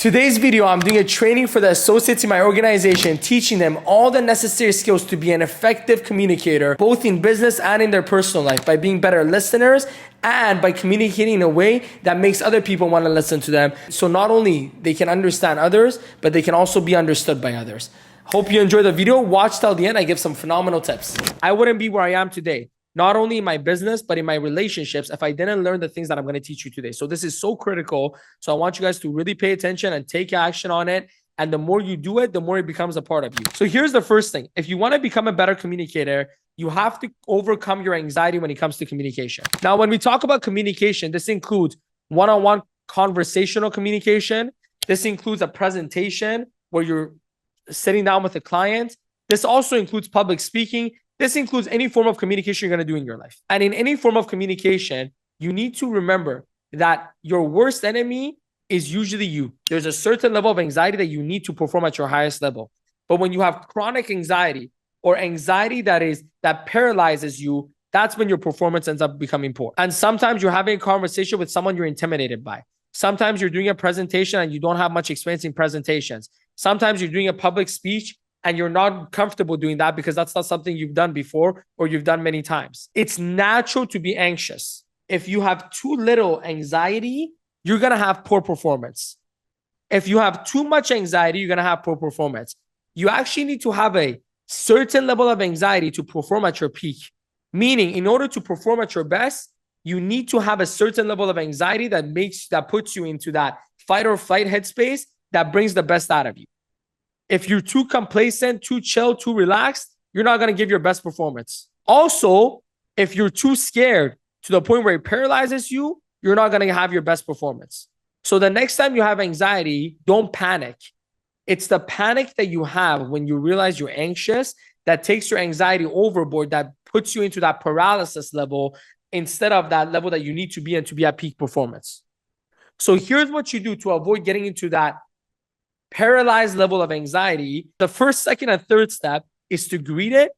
Today's video, I'm doing a training for the associates in my organization, teaching them all the necessary skills to be an effective communicator, both in business and in their personal life, by being better listeners and by communicating in a way that makes other people want to listen to them. So not only they can understand others, but they can also be understood by others. Hope you enjoy the video. Watch till the end. I give some phenomenal tips. I wouldn't be where I am today, not only in my business, but in my relationships, if I didn't learn the things that I'm going to teach you today. So this is so critical. So I want you guys to really pay attention and take action on it. And the more you do it, the more it becomes a part of you. So here's the first thing. If you want to become a better communicator, you have to overcome your anxiety when it comes to communication. Now, when we talk about communication, this includes one-on-one conversational communication. This includes a presentation where you're sitting down with a client. This also includes public speaking. This includes any form of communication you're going to do in your life. And in any form of communication, you need to remember that your worst enemy is usually you. There's a certain level of anxiety that you need to perform at your highest level. But when you have chronic anxiety or anxiety that paralyzes you, that's when your performance ends up becoming poor. And sometimes you're having a conversation with someone you're intimidated by. Sometimes you're doing a presentation and you don't have much experience in presentations. Sometimes you're doing a public speech and you're not comfortable doing that because that's not something you've done before or you've done many times. It's natural to be anxious. If you have too little anxiety, you're going to have poor performance. If you have too much anxiety, you're going to have poor performance. You actually need to have a certain level of anxiety to perform at your peak. Meaning, in order to perform at your best, you need to have a certain level of anxiety that puts you into that fight or flight headspace that brings the best out of you. If you're too complacent, too chill, too relaxed, you're not going to give your best performance. Also, if you're too scared to the point where it paralyzes you, you're not going to have your best performance. So the next time you have anxiety, don't panic. It's the panic that you have when you realize you're anxious that takes your anxiety overboard, that puts you into that paralysis level instead of that level that you need to be in to be at peak performance. So here's what you do to avoid getting into that paralyzed level of anxiety. The first, second, and third step is to greet it,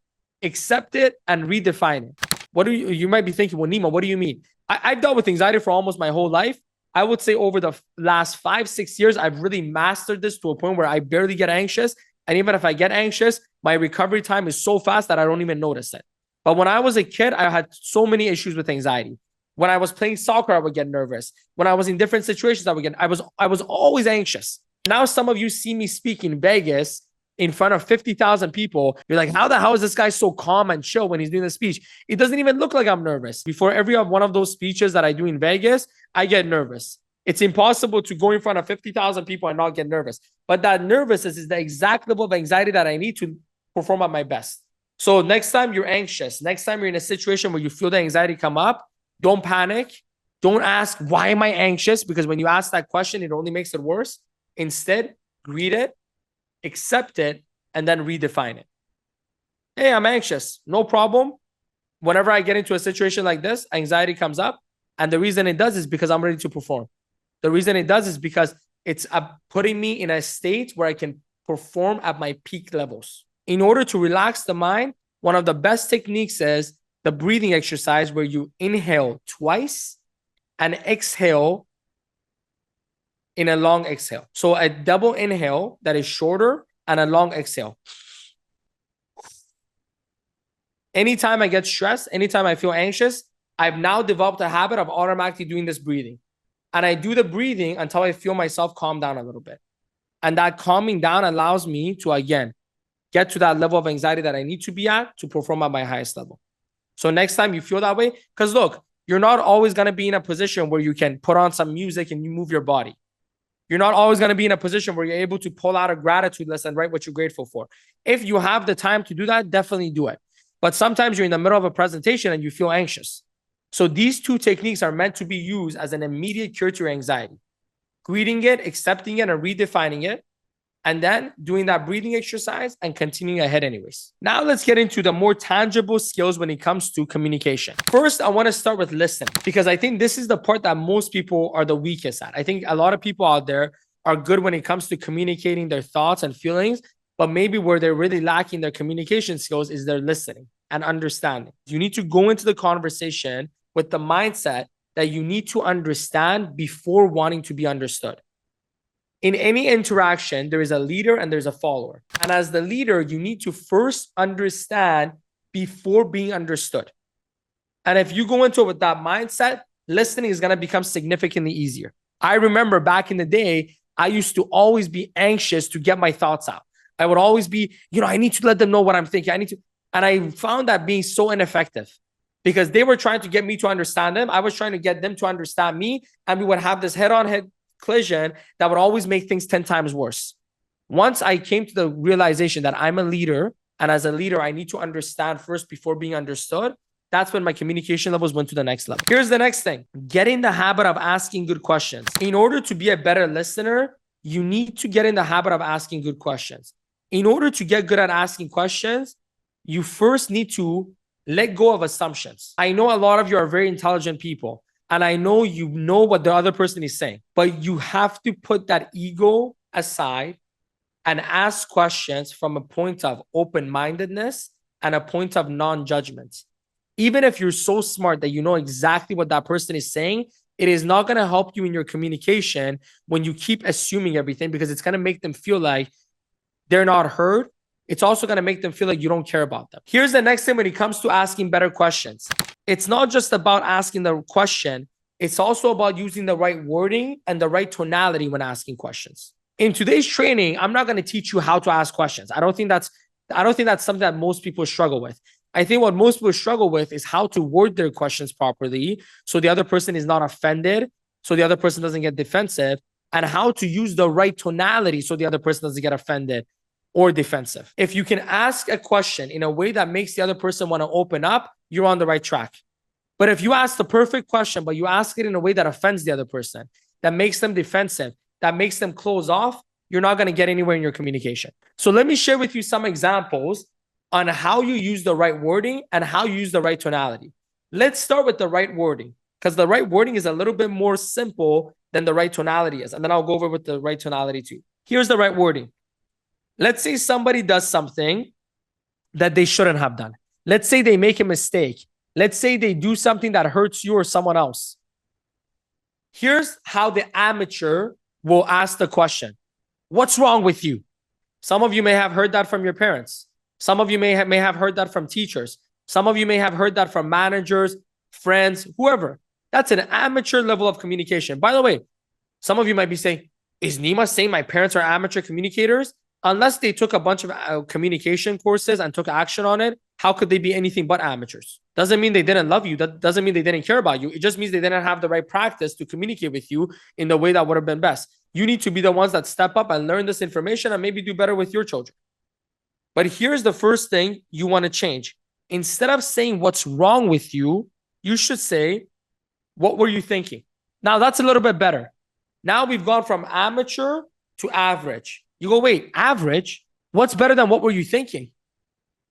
accept it, and redefine it. You might be thinking, well, Nima, what do you mean? I've dealt with anxiety for almost my whole life. I would say over the last 5-6 years, I've really mastered this to a point where I barely get anxious. And even if I get anxious, my recovery time is so fast that I don't even notice it. But when I was a kid, I had so many issues with anxiety. When I was playing soccer, I would get nervous. When I was in different situations, I was always anxious. Now some of you see me speak in Vegas in front of 50,000 people. You're like, how the hell is this guy so calm and chill when he's doing the speech? It doesn't even look like I'm nervous. Before every one of those speeches that I do in Vegas, I get nervous. It's impossible to go in front of 50,000 people and not get nervous. But that nervousness is the exact level of anxiety that I need to perform at my best. So next time you're anxious, next time you're in a situation where you feel the anxiety come up, don't panic. Don't ask, why am I anxious? Because when you ask that question, it only makes it worse. Instead, greet it, accept it, and then redefine it. Hey, I'm anxious. No problem. Whenever I get into a situation like this, anxiety comes up. And the reason it does is because I'm ready to perform. The reason it does is because it's putting me in a state where I can perform at my peak levels. In order to relax the mind, one of the best techniques is the breathing exercise where you inhale twice and exhale in a long exhale. So a double inhale that is shorter and a long exhale. Anytime I get stressed, anytime I feel anxious, I've now developed a habit of automatically doing this breathing. And I do the breathing until I feel myself calm down a little bit. And that calming down allows me to, again, get to that level of anxiety that I need to be at to perform at my highest level. So next time you feel that way, because look, you're not always going to be in a position where you can put on some music and you move your body. You're not always going to be in a position where you're able to pull out a gratitude list and write what you're grateful for. If you have the time to do that, definitely do it. But sometimes you're in the middle of a presentation and you feel anxious. So these two techniques are meant to be used as an immediate cure to your anxiety. Greeting it, accepting it, and redefining it. And then doing that breathing exercise and continuing ahead anyways. Now let's get into the more tangible skills when it comes to communication. First, I want to start with listening because I think this is the part that most people are the weakest at. I think a lot of people out there are good when it comes to communicating their thoughts and feelings, but maybe where they're really lacking their communication skills is their listening and understanding. You need to go into the conversation with the mindset that you need to understand before wanting to be understood. In any interaction, there is a leader and there's a follower. And as the leader, you need to first understand before being understood. And if you go into it with that mindset, listening is going to become significantly easier. I remember back in the day, I used to always be anxious to get my thoughts out. I would always be, I need to let them know what I'm thinking. And I found that being so ineffective because they were trying to get me to understand them. I was trying to get them to understand me. And we would have this head-on-head collision that would always make things 10 times worse. Once I came to the realization that I'm a leader, and as a leader, I need to understand first before being understood, that's when my communication levels went to the next level. Here's the next thing. Get in the habit of asking good questions. In order to be a better listener, you need to get in the habit of asking good questions. In order to get good at asking questions, you first need to let go of assumptions. I know a lot of you are very intelligent people, and I know you know what the other person is saying, but you have to put that ego aside and ask questions from a point of open-mindedness and a point of non-judgment. Even if you're so smart that you know exactly what that person is saying, it is not going to help you in your communication when you keep assuming everything, because it's going to make them feel like they're not heard. It's also going to make them feel like you don't care about them. Here's the next thing when it comes to asking better questions. It's not just about asking the question. It's also about using the right wording and the right tonality when asking questions. In today's training, I'm not going to teach you how to ask questions. I don't think that's something that most people struggle with. I think what most people struggle with is how to word their questions properly so the other person is not offended, so the other person doesn't get defensive, and how to use the right tonality so the other person doesn't get offended or defensive. If you can ask a question in a way that makes the other person want to open up, you're on the right track. But if you ask the perfect question, but you ask it in a way that offends the other person, that makes them defensive, that makes them close off, you're not going to get anywhere in your communication. So let me share with you some examples on how you use the right wording and how you use the right tonality. Let's start with the right wording, because the right wording is a little bit more simple than the right tonality is. And then I'll go over with the right tonality too. Here's the right wording. Let's say somebody does something that they shouldn't have done. Let's say they make a mistake. Let's say they do something that hurts you or someone else. Here's how the amateur will ask the question. What's wrong with you? Some of you may have heard that from your parents. Some of you may have heard that from teachers. Some of you may have heard that from managers, friends, whoever. That's an amateur level of communication. By the way, some of you might be saying, is Nima saying my parents are amateur communicators? Unless they took a bunch of communication courses and took action on it, how could they be anything but amateurs? Doesn't mean they didn't love you. That doesn't mean they didn't care about you. It just means they didn't have the right practice to communicate with you in the way that would have been best. You need to be the ones that step up and learn this information and maybe do better with your children. But here's the first thing you want to change. Instead of saying what's wrong with you, you should say, what were you thinking? Now that's a little bit better. Now we've gone from amateur to average. You go, wait, average? What's better than what were you thinking?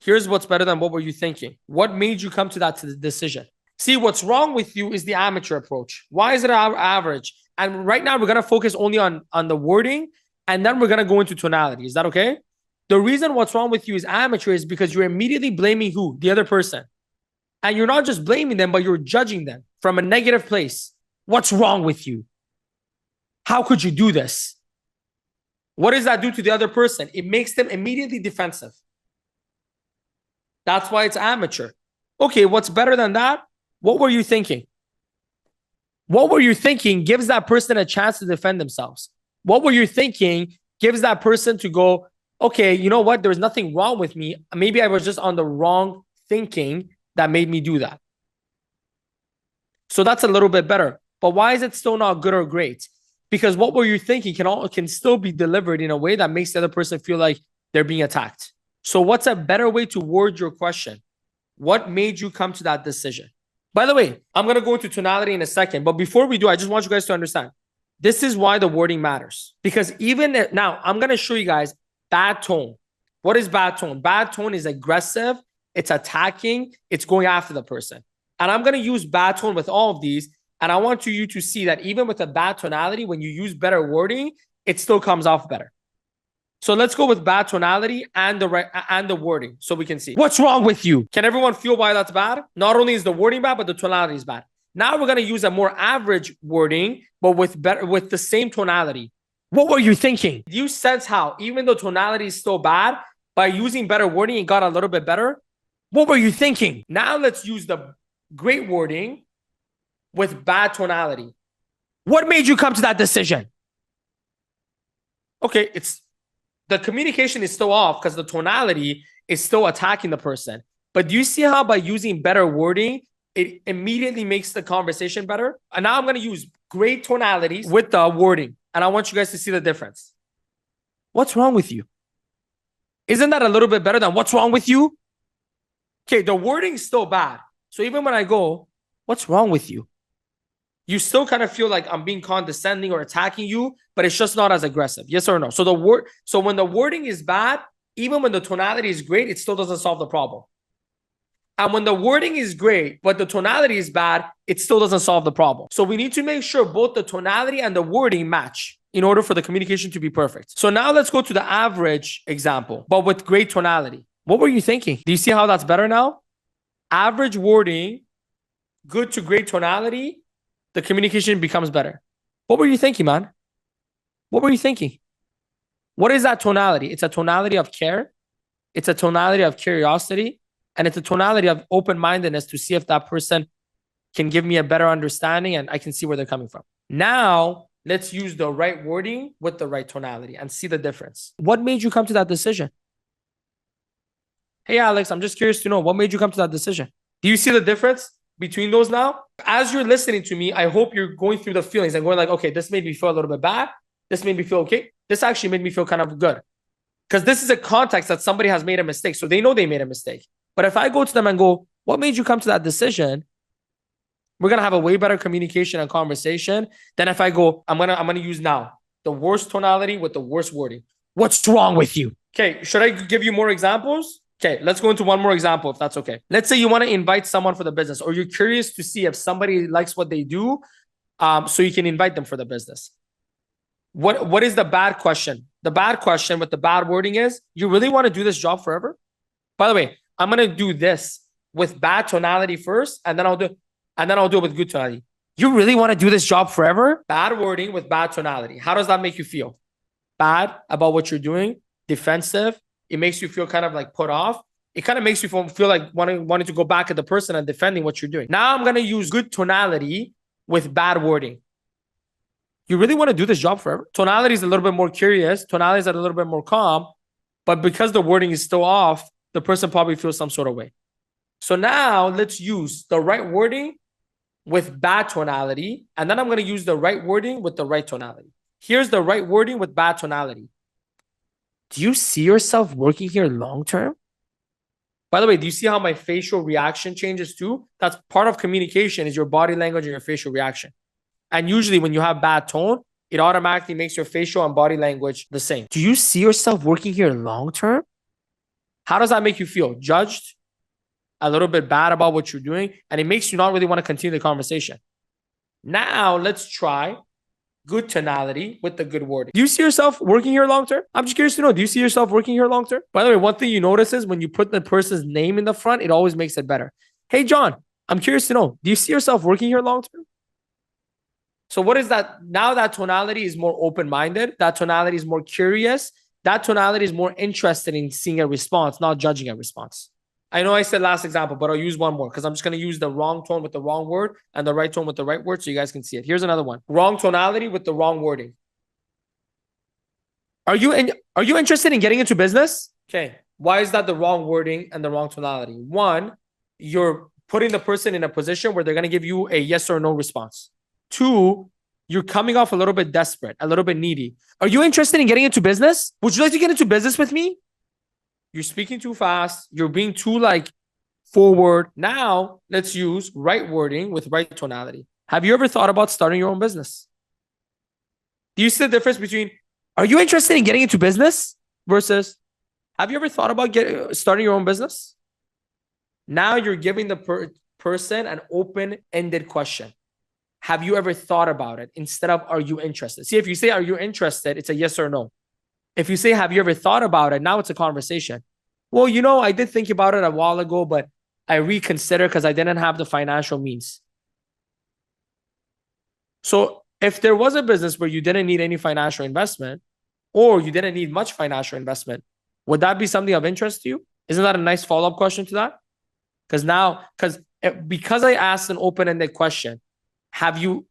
Here's what's better than what were you thinking. What made you come to that decision? See, what's wrong with you is the amateur approach. Why is it average? And right now we're going to focus only on the wording, and then we're going to go into tonality. Is that okay? The reason what's wrong with you is amateur is because you're immediately blaming who? The other person. And you're not just blaming them, but you're judging them from a negative place. What's wrong with you? How could you do this? What does that do to the other person? It makes them immediately defensive. That's why it's amateur. Okay, what's better than that? What were you thinking? What were you thinking gives that person a chance to defend themselves. What were you thinking gives that person to go, okay, you know what? There's nothing wrong with me. Maybe I was just on the wrong thinking that made me do that. So that's a little bit better. But why is it still not good or great? Because what were you thinking can still be delivered in a way that makes the other person feel like they're being attacked. So what's a better way to word your question? What made you come to that decision? By the way, I'm going to go into tonality in a second. But before we do, I just want you guys to understand. This is why the wording matters. Because even now, I'm going to show you guys bad tone. What is bad tone? Bad tone is aggressive. It's attacking. It's going after the person. And I'm going to use bad tone with all of these. And I want you to see that even with a bad tonality, when you use better wording, it still comes off better. So let's go with bad tonality and the wording so we can see. What's wrong with you? Can everyone feel why that's bad? Not only is the wording bad, but the tonality is bad. Now we're going to use a more average wording, but with the same tonality. What were you thinking? Do you sense how, even though tonality is still bad, by using better wording, it got a little bit better? What were you thinking? Now let's use the great wording with bad tonality. What made you come to that decision? Okay, it's the communication is still off because the tonality is still attacking the person. But do you see how by using better wording, it immediately makes the conversation better? And now I'm going to use great tonalities with the wording. And I want you guys to see the difference. What's wrong with you? Isn't that a little bit better than what's wrong with you? Okay, the wording is still bad. So even when I go, what's wrong with you? You still kind of feel like I'm being condescending or attacking you, but it's just not as aggressive. Yes or no? So when the wording is bad, even when the tonality is great, it still doesn't solve the problem. And when the wording is great, but the tonality is bad, it still doesn't solve the problem. So we need to make sure both the tonality and the wording match in order for the communication to be perfect. So now let's go to the average example, but with great tonality. What were you thinking? Do you see how that's better now? Average wording, good to great tonality, the communication becomes better. What were you thinking, man? What were you thinking? What is that tonality? It's a tonality of care. It's a tonality of curiosity. And it's a tonality of open-mindedness to see if that person can give me a better understanding and I can see where they're coming from. Now, let's use the right wording with the right tonality and see the difference. What made you come to that decision? Hey, Alex, I'm just curious to know, what made you come to that decision? Do you see the difference between those now? As you're listening to me, I hope you're going through the feelings and going like, okay, this made me feel a little bit bad. This made me feel okay. This actually made me feel kind of good. Because this is a context that somebody has made a mistake. So they know they made a mistake. But if I go to them and go, what made you come to that decision? We're going to have a way better communication and conversation than if I go, I'm going to use now the worst tonality with the worst wording. What's wrong with you? Okay, should I give you more examples? Okay, let's go into one more example if that's okay. Let's say you want to invite someone for the business or you're curious to see if somebody likes what they do, so you can invite them for the business. What is the bad question? The bad question with the bad wording is, you really want to do this job forever? By the way, I'm going to do this with bad tonality first, and then I'll do it with good tonality. You really want to do this job forever? Bad wording with bad tonality. How does that make you feel? Bad about what you're doing, defensive. It makes you feel kind of like put off. It kind of makes you feel like wanting to go back at the person and defending what you're doing. Now I'm going to use good tonality with bad wording. You really want to do this job forever? Tonality is a little bit more curious. Tonality is a little bit more calm. But because the wording is still off, the person probably feels some sort of way. So now let's use the right wording with bad tonality. And then I'm going to use the right wording with the right tonality. Here's the right wording with bad tonality. Do you see yourself working here long term? By the way, do you see how my facial reaction changes too? That's part of communication, is your body language and your facial reaction. And usually when you have bad tone, it automatically makes your facial and body language the same. Do you see yourself working here long term? How does that make you feel? Judged? A little bit bad about what you're doing? And it makes you not really want to continue the conversation. Now let's try good tonality with the good wording. Do you see yourself working here long term? I'm just curious to know, do you see yourself working here long term? By the way, one thing you notice is when you put the person's name in the front, it always makes it better. Hey, John, I'm curious to know, do you see yourself working here long term? So what is that? Now that tonality is more open-minded. That tonality is more curious. That tonality is more interested in seeing a response, not judging a response. I know I said last example, but I'll use one more because I'm just going to use the wrong tone with the wrong word and the right tone with the right word so you guys can see it. Here's another one. Wrong tonality with the wrong wording. Are you interested in getting into business? Okay. Why is that the wrong wording and the wrong tonality? One, you're putting the person in a position where they're going to give you a yes or no response. Two, you're coming off a little bit desperate, a little bit needy. Are you interested in getting into business? Would you like to get into business with me? You're speaking too fast. You're being too forward. Now let's use right wording with right tonality. Have you ever thought about starting your own business? Do you see the difference between, are you interested in getting into business versus, have you ever thought about starting your own business? Now you're giving the person an open-ended question. Have you ever thought about it instead of, are you interested? See, if you say, are you interested? It's a yes or no. If you say, have you ever thought about it? Now it's a conversation. Well, I did think about it a while ago, but I reconsidered because I didn't have the financial means. So If there was a business where you didn't need any financial investment or you didn't need much financial investment, would that be something of interest to you? Isn't that a nice follow-up question to that? Because I asked an open-ended question, have you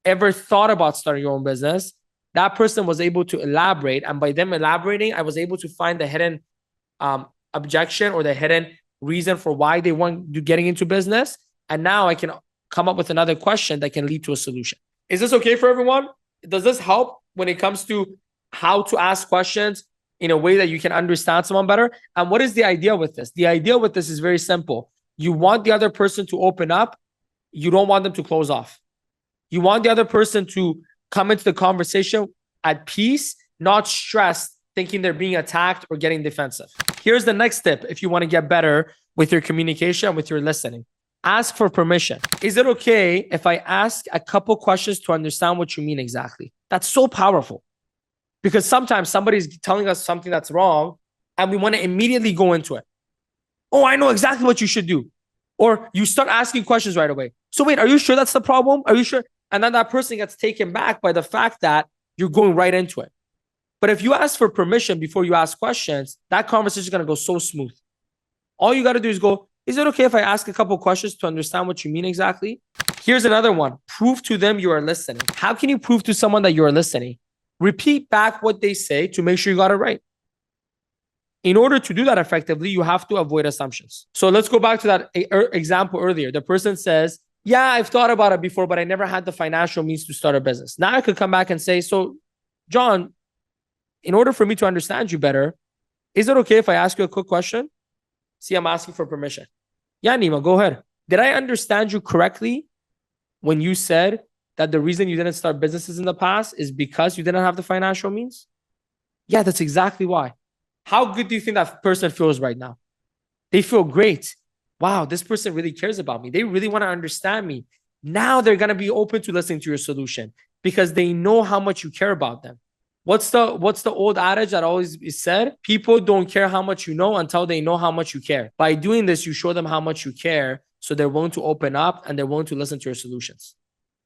ever thought about starting your own business? That person was able to elaborate, and by them elaborating, I was able to find the hidden objection or the hidden reason for why they want you getting into business. And now I can come up with another question that can lead to a solution. Is this okay for everyone? Does this help when it comes to how to ask questions in a way that you can understand someone better? And what is the idea with this? The idea with this is very simple. You want the other person to open up. You don't want them to close off. You want the other person to come into the conversation at peace, not stressed, thinking they're being attacked or getting defensive. Here's the next tip if you want to get better with your communication, with your listening. Ask for permission. Is it okay if I ask a couple questions to understand what you mean exactly? That's so powerful. Because sometimes somebody's telling us something that's wrong and we want to immediately go into it. Oh, I know exactly what you should do. Or you start asking questions right away. So wait, are you sure that's the problem? Are you sure? And then that person gets taken back by the fact that you're going right into it. But if you ask for permission before you ask questions, that conversation is going to go so smooth. All you got to do is go, is it okay if I ask a couple questions to understand what you mean exactly? Here's another one. Prove to them you are listening. How can you prove to someone that you are listening? Repeat back what they say to make sure you got it right. In order to do that effectively, you have to avoid assumptions. So let's go back to that example earlier. The person says, yeah, I've thought about it before, but I never had the financial means to start a business. Now I could come back and say, so John, in order for me to understand you better, is it okay if I ask you a quick question? See, I'm asking for permission. Yeah, Nima, go ahead. Did I understand you correctly when you said that the reason you didn't start businesses in the past is because you didn't have the financial means? Yeah, that's exactly why. How good do you think that person feels right now? They feel great. Wow, this person really cares about me. They really want to understand me. Now they're going to be open to listening to your solution because they know how much you care about them. What's the old adage that always is said? People don't care how much you know until they know how much you care. By doing this, you show them how much you care, so they're willing to open up and they're willing to listen to your solutions.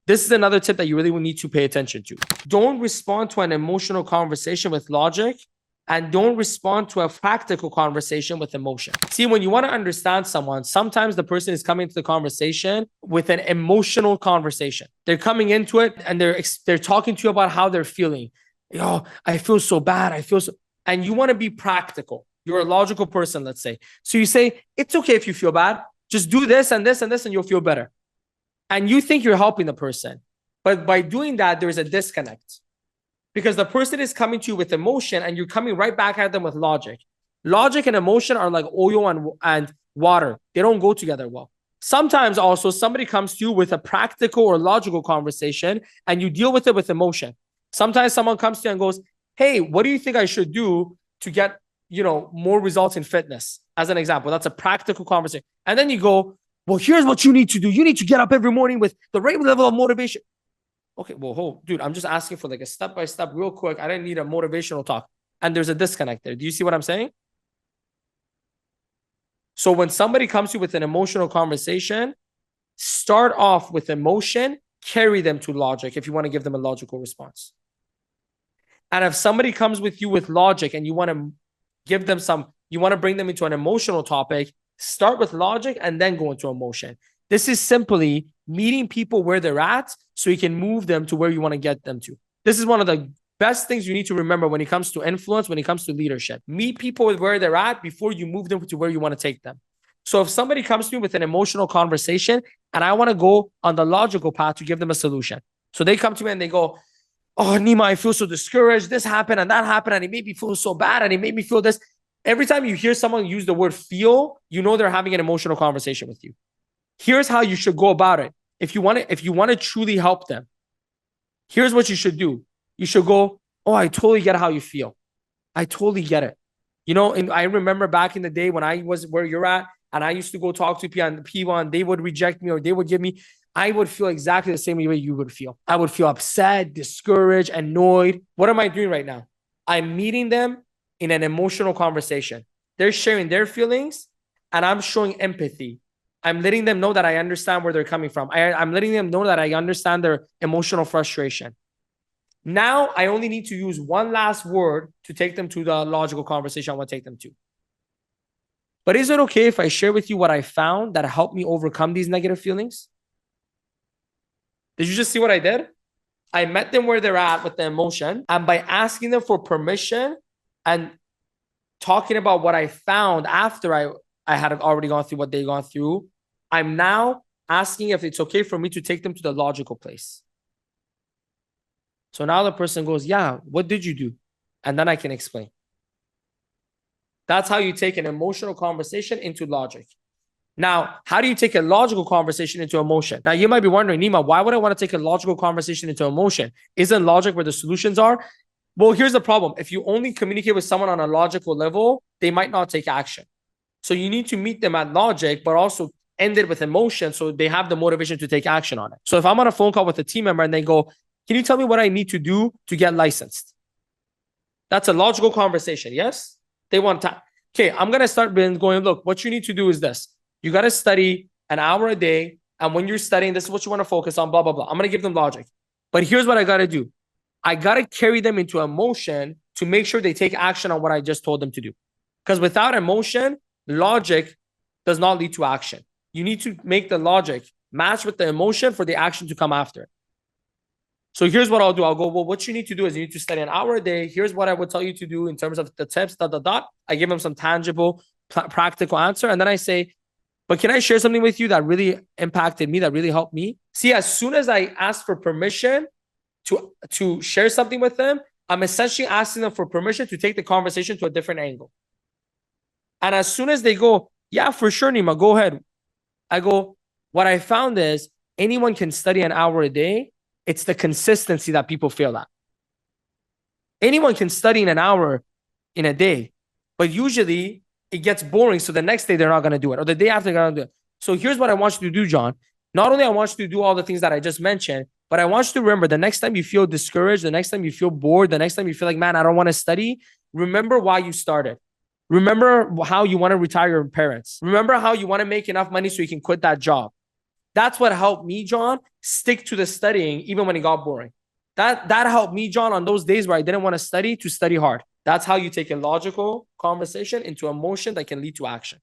This is another tip that you really will need to pay attention to. Don't respond to an emotional conversation with logic, and don't respond to a practical conversation with emotion. See, when you want to understand someone, sometimes the person is coming to the conversation with an emotional conversation. They're coming into it and they're talking to you about how they're feeling. Oh, I feel so bad. And you want to be practical. You're a logical person, let's say. So you say, it's okay if you feel bad. Just do this and this and this and you'll feel better. And you think you're helping the person. But by doing that, there's a disconnect. Because the person is coming to you with emotion and you're coming right back at them with logic. Logic and emotion are like oil and water. They don't go together well. Sometimes also somebody comes to you with a practical or logical conversation and you deal with it with emotion. Sometimes someone comes to you and goes, hey, what do you think I should do to get, more results in fitness? As an example, that's a practical conversation. And then you go, well, here's what you need to do. You need to get up every morning with the right level of motivation. Okay, well, dude, I'm just asking for like a step-by-step real quick. I didn't need a motivational talk. And there's a disconnect there. Do you see what I'm saying? So when somebody comes to you with an emotional conversation, start off with emotion, carry them to logic if you want to give them a logical response. And if somebody comes with you with logic and you want to bring them into an emotional topic, start with logic and then go into emotion. This is simply meeting people where they're at so you can move them to where you want to get them to. This is one of the best things you need to remember when it comes to influence, when it comes to leadership. Meet people with where they're at before you move them to where you want to take them. So if somebody comes to me with an emotional conversation and I want to go on the logical path to give them a solution. So they come to me and they go, oh, Nima, I feel so discouraged. This happened and that happened and it made me feel so bad and it made me feel this. Every time you hear someone use the word feel, you know they're having an emotional conversation with you. Here's how you should go about it. If you want to truly help them, here's what you should do. You should go, oh, I totally get how you feel. I totally get it. And I remember back in the day when I was where you're at, and I used to go talk to people and they would reject me or they would give me, I would feel exactly the same way you would feel. I would feel upset, discouraged, annoyed. What am I doing right now? I'm meeting them in an emotional conversation. They're sharing their feelings and I'm showing empathy. I'm letting them know that I understand where they're coming from. I'm letting them know that I understand their emotional frustration. Now I only need to use one last word to take them to the logical conversation I want to take them to. But is it okay if I share with you what I found that helped me overcome these negative feelings? Did you just see what I did? I met them where they're at with the emotion, and by asking them for permission and talking about what I found after I had already gone through what they gone through, I'm now asking if it's okay for me to take them to the logical place. So now the person goes, yeah, what did you do? And then I can explain. That's how you take an emotional conversation into logic. Now, how do you take a logical conversation into emotion? Now, you might be wondering, Nima, why would I want to take a logical conversation into emotion? Isn't logic where the solutions are? Well, here's the problem. If you only communicate with someone on a logical level, they might not take action. So you need to meet them at logic, but also end it with emotion so they have the motivation to take action on it. So if I'm on a phone call with a team member and they go, can you tell me what I need to do to get licensed? That's a logical conversation, yes? They want time. Okay, I'm going to start going, look, what you need to do is this. You got to study an hour a day. And when you're studying, this is what you want to focus on, blah, blah, blah. I'm going to give them logic. But here's what I got to do. I got to carry them into emotion to make sure they take action on what I just told them to do. Because without emotion, logic does not lead to action. You need to make the logic match with the emotion for the action to come after. So here's what I'll do. I'll go, well, what you need to do is you need to study an hour a day. Here's what I would tell you to do in terms of the tips, I give them some tangible, practical answer. And then I say, but can I share something with you that really impacted me, that really helped me? See, as soon as I ask for permission to share something with them, I'm essentially asking them for permission to take the conversation to a different angle. And as soon as they go, yeah, for sure, Nima, go ahead. I go, what I found is anyone can study an hour a day. It's the consistency that people fail at. Anyone can study in an hour in a day, but usually it gets boring. So the next day they're not going to do it, or the day after they're going to do it. So here's what I want you to do, John. Not only I want you to do all the things that I just mentioned, but I want you to remember the next time you feel discouraged, the next time you feel bored, the next time you feel like, man, I don't want to study, remember why you started. Remember how you want to retire your parents. Remember how you want to make enough money so you can quit that job. That's what helped me, John, stick to the studying even when it got boring. That helped me, John, on those days where I didn't want to study hard. That's how you take a logical conversation into emotion that can lead to action.